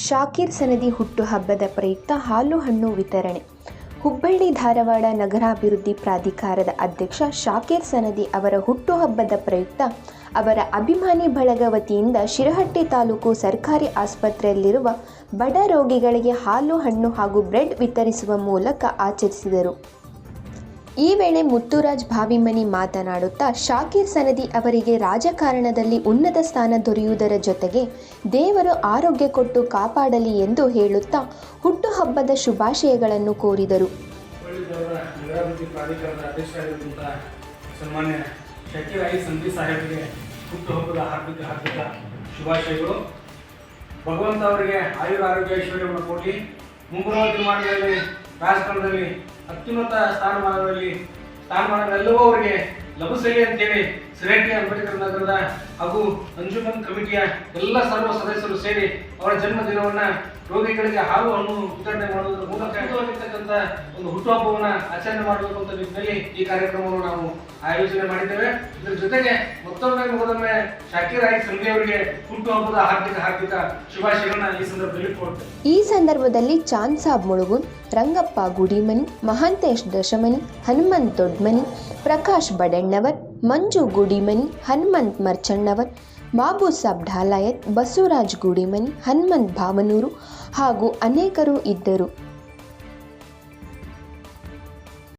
ಶಾಕಿರ್ ಸನದಿ ಹುಟ್ಟುಹಬ್ಬದ ಪ್ರಯುಕ್ತ ಹಾಲು ಹಣ್ಣು ವಿತರಣೆ. ಹುಬ್ಬಳ್ಳಿ ಧಾರವಾಡ ನಗರಾಭಿವೃದ್ಧಿ ಪ್ರಾಧಿಕಾರದ ಅಧ್ಯಕ್ಷ ಶಾಕಿರ್ ಸನದಿ ಅವರ ಹುಟ್ಟುಹಬ್ಬದ ಪ್ರಯುಕ್ತ ಅವರ ಅಭಿಮಾನಿ ಬಳಗ ವತಿಯಿಂದ ಶಿರಹಟ್ಟಿ ತಾಲೂಕು ಸರ್ಕಾರಿ ಆಸ್ಪತ್ರೆಯಲ್ಲಿರುವ ಬಡ ರೋಗಿಗಳಿಗೆ ಹಾಲು ಹಣ್ಣು ಹಾಗೂ ಬ್ರೆಡ್ ವಿತರಿಸುವ ಮೂಲಕ ಆಚರಿಸಿದರು. ಈ ವೇಳೆ ಮುತ್ತುರಾಜ್ ಬಾವಿಮನಿ ಮಾತನಾಡುತ್ತಾ, ಶಾಕಿರ್ ಸನದಿ ಅವರಿಗೆ ರಾಜಕಾರಣದಲ್ಲಿ ಉನ್ನತ ಸ್ಥಾನ ದೊರೆಯುವುದರ ಜೊತೆಗೆ ದೇವರು ಆರೋಗ್ಯ ಕೊಟ್ಟು ಕಾಪಾಡಲಿ ಎಂದು ಹೇಳುತ್ತಾ ಹುಟ್ಟುಹಬ್ಬದ ಶುಭಾಶಯಗಳನ್ನು ಕೋರಿದರು. ಭಗವಂತ ಅವರಿಗೆ ಆಯುರ ಆರೋಗ್ಯ ಐಶ್ವರ್ಯವನ್ನು ಕೊಡಿ. ಮುಂಬರುವ ದಿನಮಾನಗಳಲ್ಲಿ ರಾಜಕಾರಣದಲ್ಲಿ ಅತ್ಯುನ್ನತ ಸ್ಥಾನಮಾನಗಳೆಲ್ಲವೂ ಅವರಿಗೆ ಲಭಿಸಲಿ ಅಂತೇಳಿ ಶಿರಹಟ್ಟಿ ಅಂಬೇಡ್ಕರ್ ನಗರದ ಹಾಗೂ ಅಂಜುಮನ್ ಕಮಿಟಿಯ ಎಲ್ಲ ಸರ್ವ ಸದಸ್ಯರು ಸೇರಿ ಅವರ ಜನ್ಮದಿನವನ್ನ ರೋಗಿಗಳಿಗೆ ಹಾಲು ಹಣ್ಣು ವಿತರಣೆ ಮಾಡುವುದರ ಮೂಲಕ ಇರ್ತಕ್ಕಂಥ ಒಂದು ಹುಟ್ಟುಹಬ್ಬವನ್ನು ಆಚರಣೆ ಮಾಡಬೇಕು ಅಂತ ನಿಟ್ಟಿನಲ್ಲಿ ಈ ಕಾರ್ಯಕ್ರಮವನ್ನು ನಾವು ಆಯೋಜನೆ ಮಾಡಿದ್ದೇವೆ. ಇದರ ಜೊತೆಗೆ ಮತ್ತೊಮ್ಮೆ ಶಾಕಿರ್ ಸನದಿ ಅವರಿಗೆ ಹುಟ್ಟುಹಬ್ಬದ ಹಾರ್ದಿಕ ಶುಭಾಶಯಗಳನ್ನ ಈ ಸಂದರ್ಭದಲ್ಲಿ ಕೊಡ್ತೇವೆ. ಈ ಸಂದರ್ಭದಲ್ಲಿ ಚಾಂದ್ ಸಾಬ್ ಮುಳುಗುನ್, ರಂಗಪ್ಪ ಗುಡಿಮನಿ, ಮಹಾಂತೇಶ್ ದಶಮನಿ, ಹನುಮಂತ್ ದೊಡ್ಮನಿ, ಪ್ರಕಾಶ್ ಬಡಣ್ಣವರ್, ಮಂಜು ಗುಡಿಮನಿ, ಹನುಮಂತ್ ಮರ್ಚಣ್ಣವರ್, ಮಾಬೂಸಾಬ್ ಢಾಲಾಯತ್, ಬಸವರಾಜ್ ಗುಡಿಮನಿ, ಹನುಮಂತ್ ಭಾವನೂರು ಹಾಗೂ ಅನೇಕರು ಇದ್ದರು.